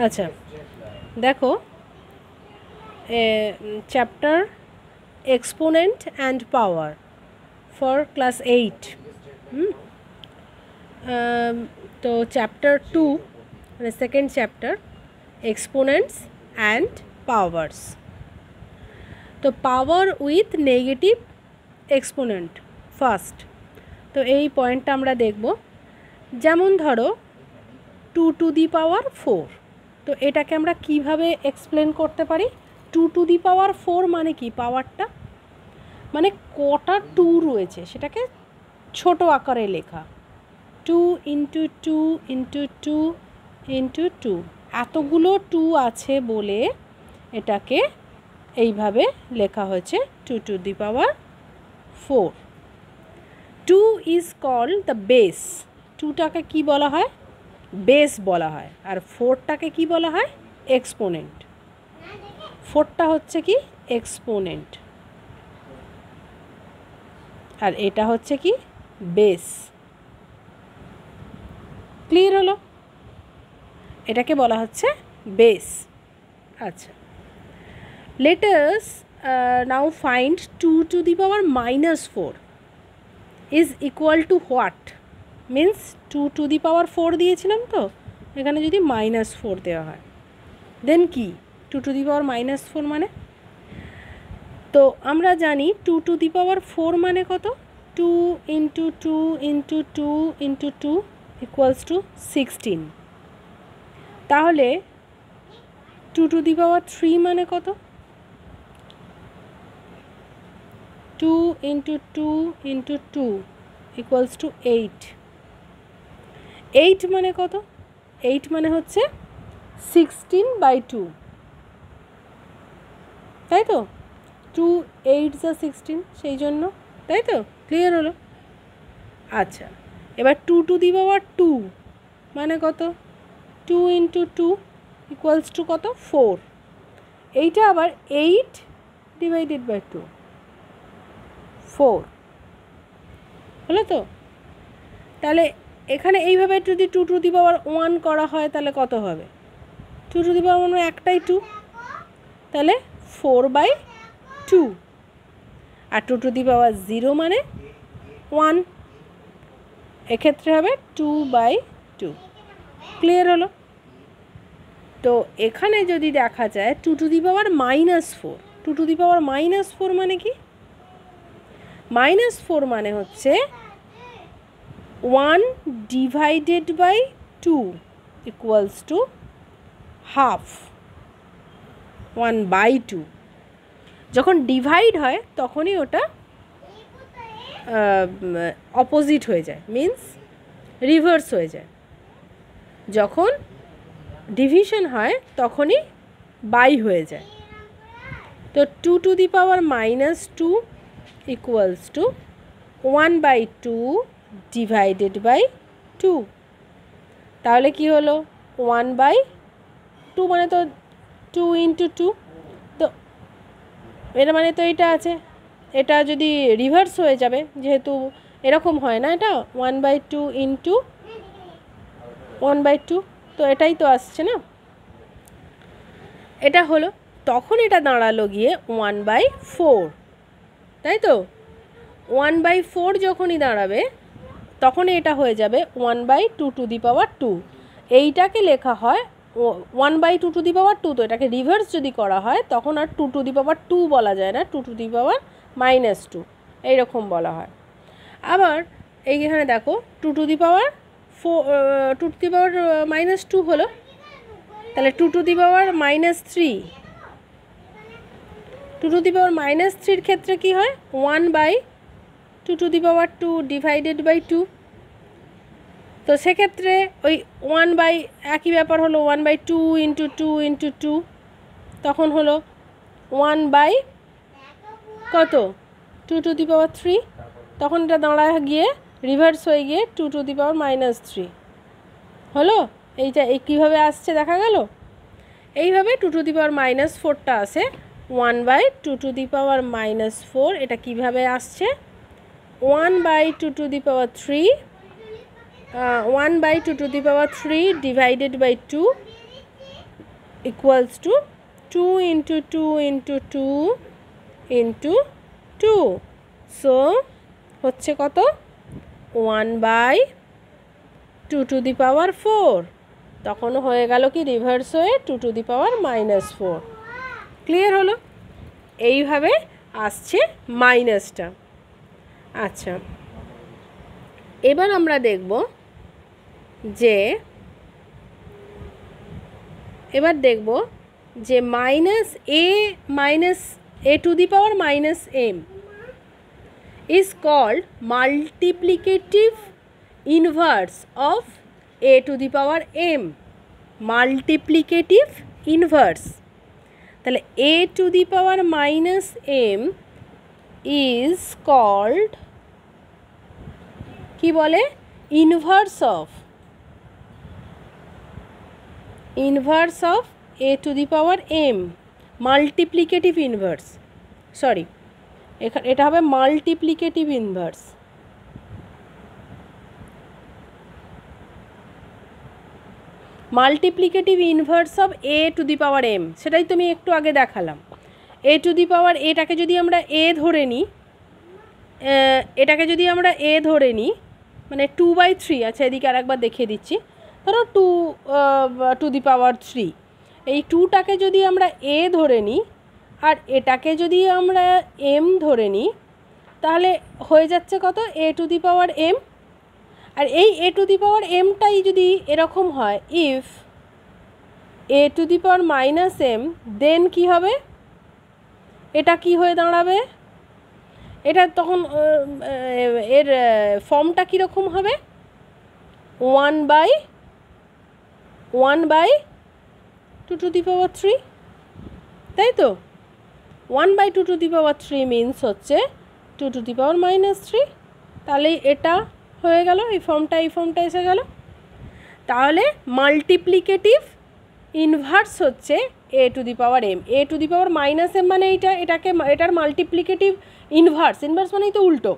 আচ্ছা দেখো chapter exponent and power for class 8 তো চ্যাপ্টার 2 মানে second chapter exponents and powers. তো power with negative exponent first. তো এই পয়েন্টটা আমরা দেখব। যেমন ধরো 2 টু দি পাওয়ার 4, তো এটাকে আমরা কিভাবে এক্সপ্লেন করতে পারি? 2 টু দি পাওয়ার 4 মানে কি? পাওয়ারটা মানে কটা 2 রয়েছে সেটাকে ছোট আকারে লেখা। 2 ইন্টু 2 ইন্টু 2 ইন্টু 2, এতগুলো 2 আছে বলে এটাকে এইভাবে লেখা হয়েছে 2 to the power 4। 2 is called the base. 2টাকে কি বলা হয়? বেস বলা হয়। আর 4টাকে কি বলা হয়? এক্সপোনেন্ট। 4টা হচ্ছে কি? এক্সপোনেন্ট, আর এটা হচ্ছে কি? বেস। ক্লিয়ার হলো? এটাকে বলা হচ্ছে বেস। আচ্ছা, let us now find 2 to the power minus 4 is equal to what? means 2 to the power 4 দিয়েছিলাম, তো এখানে যদি -4 দেওয়া হয় দেন কি? 2 to the power -4 মানে? তো আমরা জানি 2 to the power 4 মানে কত? 2 into 2 into 2 into 2 equals to 16। তাহলে 2 to the power 3 মানে কত? 2 into 2 into 2 equals to 8। 8 মানে কত? 8 মানে হচ্ছে 16/2, তাই তো? 2 8 যা 16, সেই জন্য, তাই তো? ক্লিয়ার হলো? আচ্ছা, এবার 2 টু দি পাওয়ার 2 মানে কত? 2 ইন্টু 2 ইকুয়ালস টু কত? 4। এইটা আবার 8 ডিভাইডেড বাই 2, 4 হলো তো? তাহলে এখানে এইভাবে যদি 2 টু দি পাওয়ার 1 করা হয় তাহলে কত হবে? 2 টু দি পাওয়ার মানে একটাই 2, তাহলে 4/2। আর 2 টু দি পাওয়ার 0 মানে 1, এক্ষেত্রে হবে 2/2। ক্লিয়ার হলো? তো এখানে যদি দেখা যায় 2 to the power -4, 2 to the power -4 মানে কি? -4 মানে হচ্ছে 1 divided by 2 equals to half, 1/2। যখন ডিভাইড হয় তখনই ওটা অপোজিট হয়ে যায়, মিন্স রিভার্স হয়ে যায়। যখন ডিভিশন হয় তখনই বাই হয়ে যায়। তো 2 to the power -2 equals to 1/2 divided by 2। তাহলে কি হলো? 1/2 মানে তো 2 ইন্টু 2, তো এটা মানে তো এটা আছে, এটা যদি রিভার্স হয়ে যাবে, যেহেতু এরকম হয় না, এটা 1/2 ইন্টু 1/2, তো এটাই তো আসছে না, এটা হলো। তখন এটা দাঁড়ালো গিয়ে 1/4, তাই তো? 1/4 যখনই দাঁড়াবে তখনই এটা হয়ে যাবে 1/2 টু দি পাওয়ার 2। এইটাকে লেখা হয় 1/2 টু দি পাওয়ার 2। তো এটাকে রিভার্স যদি করা হয় তখন আর 2 টু দি পাওয়ার 2 বলা যায় না, 2 টু দি পাওয়ার -2 এইরকম বলা হয়। আবার এইখানে দেখো 2 to the power 2 to the power -2 হলো, তাহলে 2 to the power -3, 2 to the power -3 ক্ষেত্রে কি হয়? 1/2 to the power 2 divided by 2। তো সেক্ষেত্রে ওই 1 একই ব্যাপার হলো 1/2 ইন্টু 2 ইন্টু 2, তখন হলো 1 কত? 2 টু দি পাওয়ার 3। তখন এটা দাঁড়ায় গিয়ে রিভার্স হয়ে গিয়ে 2 টু দি পাওয়ার -3 হলো। এইটা এই কীভাবে আসছে দেখা গেল? এইভাবে 2 টু দি পাওয়ার -4টা আসে 1/2 টু দি পাওয়ার -4। এটা কিভাবে আসছে? 1/2 to the power 3, 1/2 to the power 3 divided by 2 equals to 2 into 2 into 2 into 2. So হচ্ছে কত 1/2 to the power 4. তখন হয়ে গেল কি রিভার্স হয়ে 2 to the power -4. ক্লিয়ার হলো? এইভাবে আসছে মাইনাসটা। আচ্ছা, এবার আমরা দেখব যে -a to the power -m is called multiplicative inverse of a to the power m. Multiplicative inverse. তাহলে a to the power -m is called কি বলে inverse of a to the power m. Multiplicative inverse, sorry এটা হবে multiplicative inverse. Multiplicative inverse of a to the power m, সেটাই তো আমি একটু আগে দেখালাম। এ টু দি পাওয়ার এটাকে যদি আমরা এ ধরে নিই, মানে 2/3। আচ্ছা, এদিকে আরেকবার দেখিয়ে দিচ্ছি। ধরো 2 টু দি পাওয়ার 3, এই 2টাকে যদি আমরা এ ধরে নিই আর এটাকে যদি আমরা এম ধরে নিই, তাহলে হয়ে যাচ্ছে কত এ টু দি পাওয়ার এম। আর এই এ টু দি পাওয়ার এমটাই যদি এরকম হয়, if A to the power -m, দেন কি হবে, এটা কি হয়ে দাঁড়াবে, এটা তখন এর ফর্মটা কীরকম হবে 1/2 to the power 3, তাই তো? 1/2 to the power 3 মিনস হচ্ছে 2 to the power -3। তাহলে এটা হয়ে গেল, এই ফর্মটা এসে গেল। তাহলে মাল্টিপ্লিকেটিভ ইনভার্স হচ্ছে A to the power M. A to the power -m মানে এটার মাল্টিপ্লিকেটিভ ইনভার্স মানেই তো উল্টো।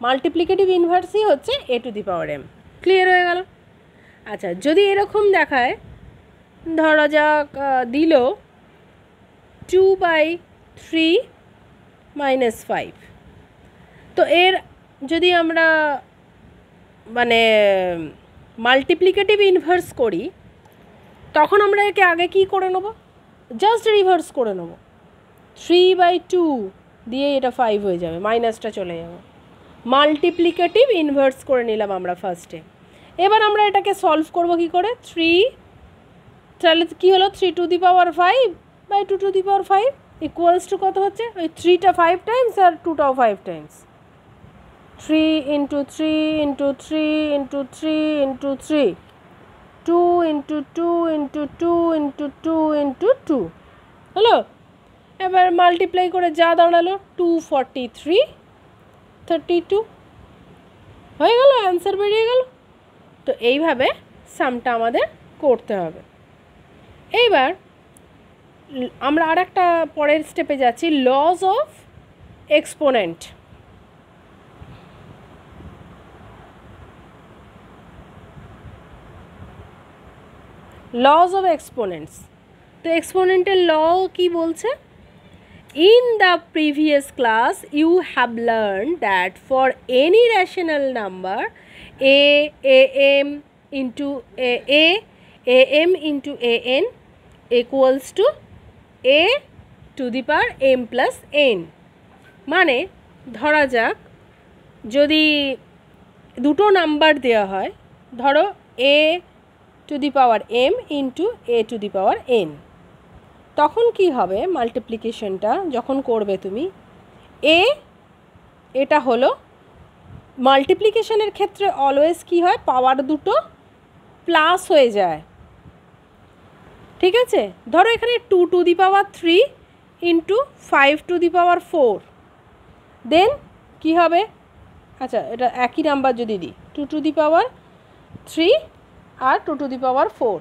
মাল্টিপ্লিকেটিভ ইনভার্সই হচ্ছে A to the power M. Clear হয়ে গেল? আচ্ছা, যদি এরকম দেখায়, ধরা যাক দিল 2/3 - 5, তো এর যদি আমরা মানে মাল্টিপ্লিকেটিভ ইনভার্স করি, তখন আমরা একে আগে কি করে নেব, জাস্ট রিভার্স করে নেব। 3/2 দিয়ে এটা 5 হয়ে যাবে, মাইনাসটা চলে যাবে। মাল্টিপ্লিকেটিভ ইনভার্স করে নিলাম আমরা ফার্স্টে। এবার আমরা এটাকে সলভ করব কি করে, 3, তাহলে কী হলো 3 to the power 5/2 to the power 5 equals to কত হচ্ছে, ওই 3টা 5 টাইমস আর 2টাও 5 Times. 3 into 3 into 3 into 3 into 3, 2 into 2 into 2 into 2 into 2 হলো। এবার মাল্টিপ্লাই করে যা দাঁড়ালো 243 32 হয়ে গেল, অ্যান্সার বেরিয়ে গেল। তো এইভাবে সামটা আমাদের করতে হবে। এইবার আমরা আর একটা পরের স্টেপে যাচ্ছি, lodge of exponent. Lodge of exponents. তো এক্সপোনেন্টের ল কি বলছে, in the previous class you have learned that for any rational number am into am into an equals to a to the power m plus n। মানে ধরা যাক যদি দুটো number দেওয়া হয়, ধরো a to the power m into a to the power n, তখন কি হবে মাল্টিপ্লিকেশনটা যখন করবে তুমি, এটা হলো মাল্টিপ্লিকেশনের ক্ষেত্রে অলওয়েজ কি হয়, পাওয়ার দুটো প্লাস হয়ে যায়। ঠিক আছে, ধরো এখানে 2 to the power 3 into 5 to the power 4, দেন কি হবে, আচ্ছা এটা একই নাম্বার যদি দিই 2 to the power 3 আর 2 to the power 4,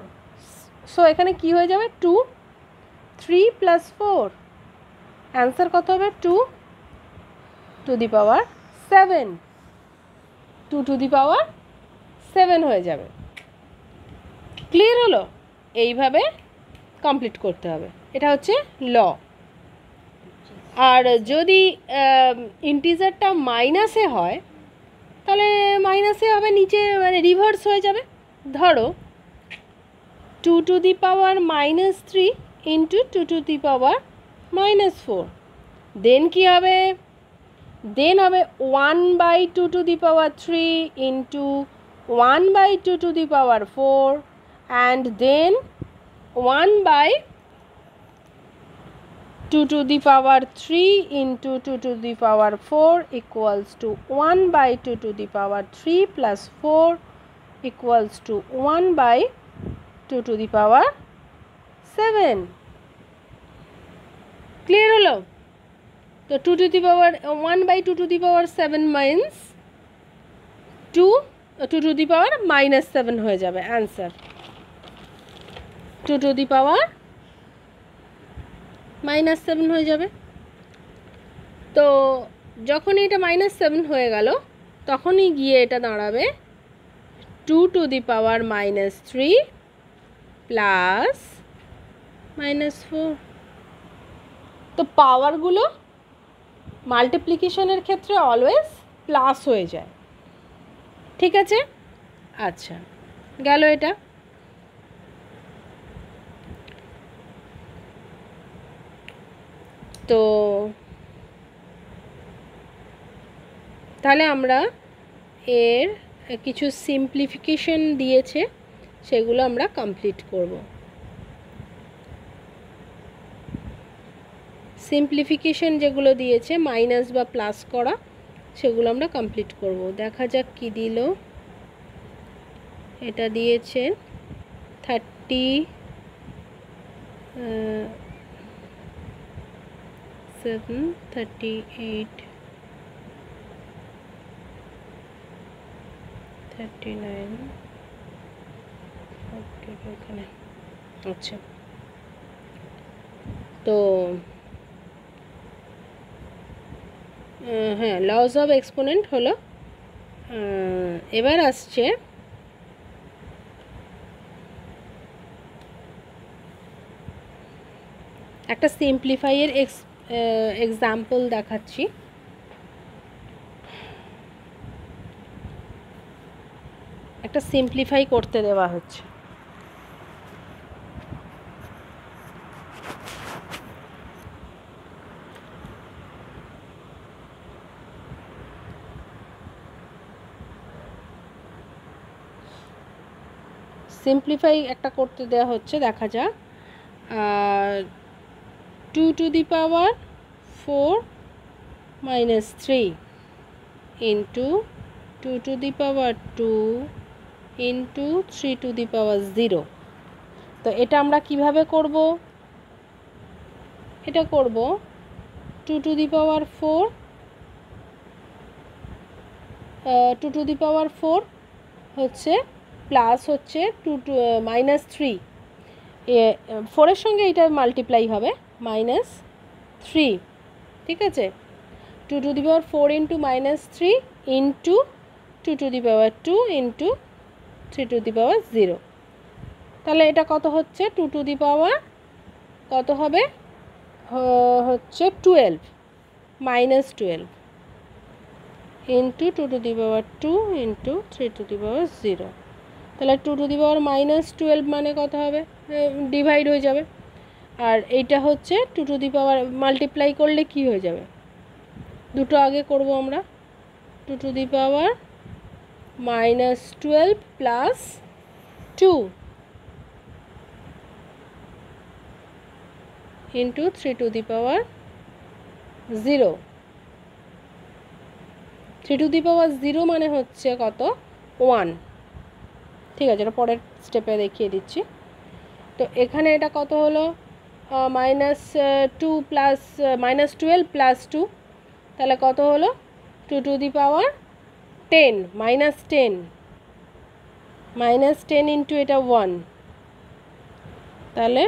সো এখানে কি হয়ে যাবে 2 3 plus 4, অ্যান্সার কত হবে 2 to the power 7, 2 to the power 7 হয়ে যাবে। ক্লিয়ার হলো? এইভাবে কমপ্লিট করতে হবে, এটা হচ্ছে ল। আর যদি ইন্টিজারটা মাইনাসে হয় তাহলে মাইনাসে হবে, নিচে মানে রিভার্স হয়ে যাবে। ধরো 2 to the power -3 into 2 to the power -4, then কী হবে, দেন হবে 1/2 to the power 3 into 1/2 to the power 4 and then 1/2 to the power 3 into 2 to the power 4 equals to 1/2 to the power 3 plus 4 equals to 1/2 to the power 7. Clear হলো? তো 2 to the power 1/2 to the power 7 means 2 to the power -7 হয়ে যাবে answer. 2 to the power -7 হয়ে যাবে। তো যখন এটা -7 হয়ে গেল তখনই গিয়ে এটা দাঁড়াবে 2 টু দি পাওয়ার -3 প্লাস -4। তো পাওয়ারগুলো মাল্টিপ্লিকেশনের ক্ষেত্রে অলওয়েজ প্লাস হয়ে যায়, ঠিক আছে? আচ্ছা, গেল এটা। তো তাহলে আমরা এর কিছু সিম্পলিফিকেশন দিয়েছে সেগুলো আমরা কমপ্লিট করব। সিম্পলিফিকেশন যেগুলো দিয়েছে মাইনাস বা প্লাস করা সেগুলো আমরা কমপ্লিট করব। দেখা যাক কি দিল। এটা দিয়েছে 38 39 ওখানে। আচ্ছা, তো হ্যাঁ, লস অফ এক্সপোনেন্ট হলো। এবার আসছে একটা সিম্পলিফাইয়ের এক্সাম্পল দেখাচ্ছি। একটা সিম্পলিফাই করতে দেওয়া হচ্ছে। সিম্পলিফাই একটা করতে দেওয়া হচ্ছে, দেখা যাক। 2 to the power 4 minus 3 into 2 to the power 2 into 3 to the power 0। তো এটা আমরা কিভাবে করব? এটা করব 2 to the power 4 2 to the power 4 হচ্ছে প্লাস হচ্ছে 2 to -3, 4 এর সঙ্গে এটা মাল্টিপ্লাই হবে -3, ঠিক আছে? 2 to the power 4 into -3 into 2 to the power 2 into 3 to the power 0। তাহলে এটা কত হচ্ছে? 2 to the power কত হবে? হচ্ছে 12 -12 into 2 to the power 2 into 3 to the power 0। তাহলে 2 to the power -12 মানে কত হবে? ডিভাইড হয়ে যাবে। আর এইটা হচ্ছে 2 to the power মাল্টিপ্লাই করলে কি হয়ে যাবে? দুটো আগে করব আমরা। 2 to the power -12 plus 2 into 3 to the power 0। 3 to the power 0 মানে হচ্ছে কত? 1। ঠিক আছে, এটা পরের স্টেপে দেখিয়ে দিচ্ছি। তো এখানে এটা কত হলো? -2 প্লাস -12 প্লাস 2, তাহলে কত হলো? 2 to the power 10 -10 ইন্টু এটা 1, তাহলে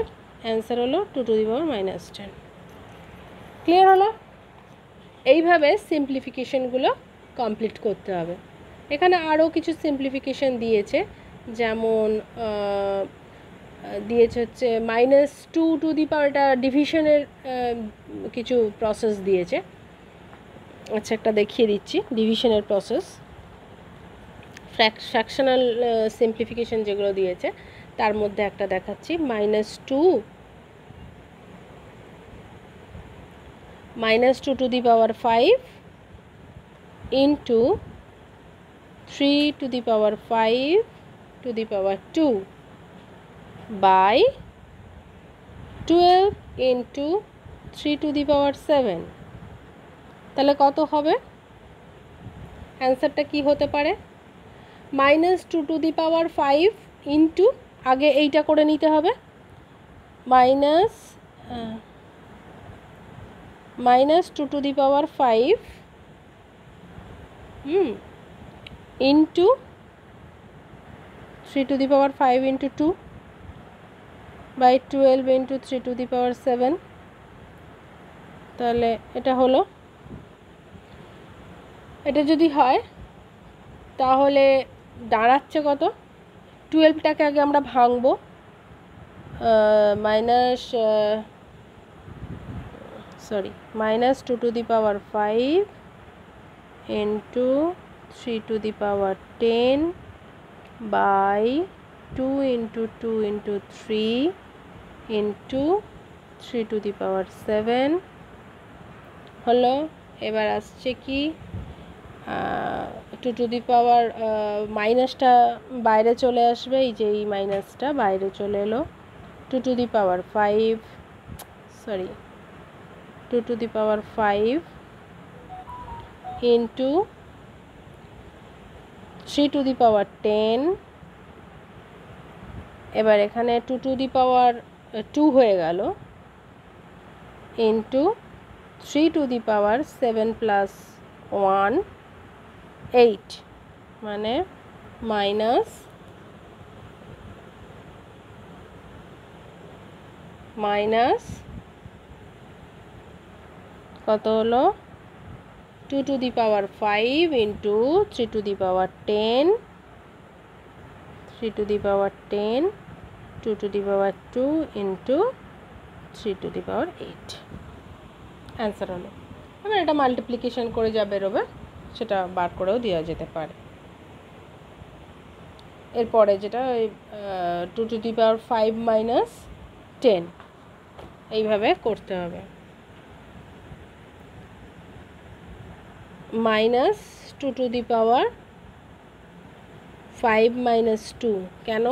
অ্যান্সার হলো 2 to the power -10। ক্লিয়ার হলো? এইভাবে সিম্পলিফিকেশনগুলো কমপ্লিট করতে হবে। এখানে আরও কিছু সিম্পলিফিকেশন দিয়েছে, যেমন দিয়েছে হচ্ছে -2 টু দি পাওয়ার, এটা ডিভিশনের কিছু প্রসেস দিয়েছে। আচ্ছা, একটা দেখিয়ে দিচ্ছি ডিভিশনের প্রসেস। ফ্র্যাকশনাল সিম্পলিফিকেশন যেগুলো দিয়েছে তার মধ্যে একটা দেখাচ্ছি। -2 to the power 5 into 3 to the power 5 to the power 2 by 12 into 3 to the power 7। তাহলে কত হবে? অ্যান্সারটা কি হতে পারে? -2 টু দি পাওয়ার 5 ইন্টু, আগে এইটা করে নিতে হবে, -2 to the power 5 into 3 to the power 5 into 2 by 12 into 3 to the power 7। তাহলে এটা হলো, এটা যদি হয় তাহলে দাঁড়াচ্ছে কত? 12টাকে আগে আমরা ভাঙবো, -2 to the power 5 into 3 to the power 10 by 2 into 2 into 3 into 3 to the power 7 হলো। এবার আসছে কি, 2 টু দি পাওয়ার মাইনাসটা বাইরে চলে আসবে, এই যে এই মাইনাসটা বাইরে চলে এলো। 2 to the power 5 into 3 to the power 10। এবার এখানে 2 টু দি পাওয়ার 2 হয়ে গেল, into 3 to the power 7 plus 1 8, মানে মাইনাস কত হলো? 2 to the power 5 into 3 to the power 10, 3 to the power 10, 2 to the power 2 into 3 to the power 8 answer হলো। এবার এটা মাল্টিপ্লিকেশন করে যা বেরোবে সেটা বার করেও দেওয়া যেতে পারে। এরপরে যেটা 2 টু দি পাওয়ার 5 মাইনাস 10, এইভাবে করতে হবে। -2 টু দি পাওয়ার 5 মাইনাস 2, কেন?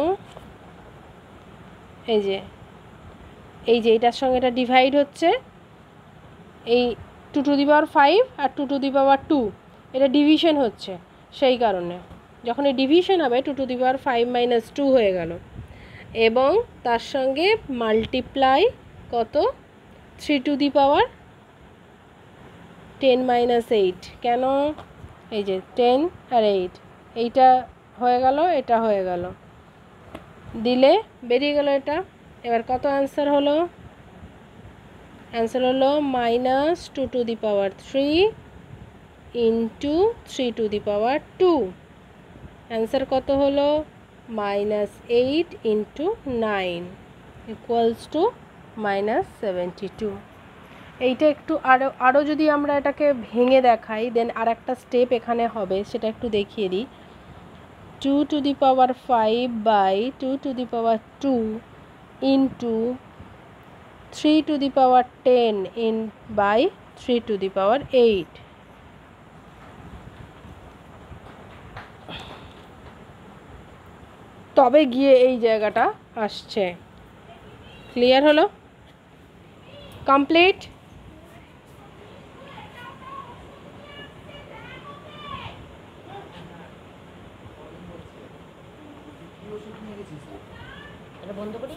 এই যে এইটার সঙ্গে এটা ডিভাইড হচ্ছে, এই 2 to the power 5 R 2 to the power 2 এটা ডিভিশন হচ্ছে, সেই কারণে যখন এই ডিভিশন হবে 2 টু দি পাওয়ার 5 মাইনাস 2 হয়ে গেল, এবং তার সঙ্গে মাল্টিপ্লাই কত? 3 টু দি পাওয়ার 10 মাইনাস 8, কেন? এই যে 10 আর 8, এইটা হয়ে গেল, এটা হয়ে গেল, দিলে বেরিয়ে গেল এটা। এবার কত অ্যান্সার হলো? অ্যান্সার হলো -2 to the power 3 into 3 to the power 2। Answer কত হলো? -8 ইন্টু 9 ইকুয়ালস টু -72। এইটা একটু আরও যদি আমরা এটাকে ভেঙে দেখাই, দেন আর একটা স্টেপ এখানে হবে, সেটা একটু দেখিয়ে দিই। 2 to the power 5 by 2 to the power 2 into 3 to the power 10 by 3 to the power 8। তবে গিয়ে এই জায়গাটা আসছে। ক্লিয়ার হলো? কমপ্লিট? বন্ধ করি।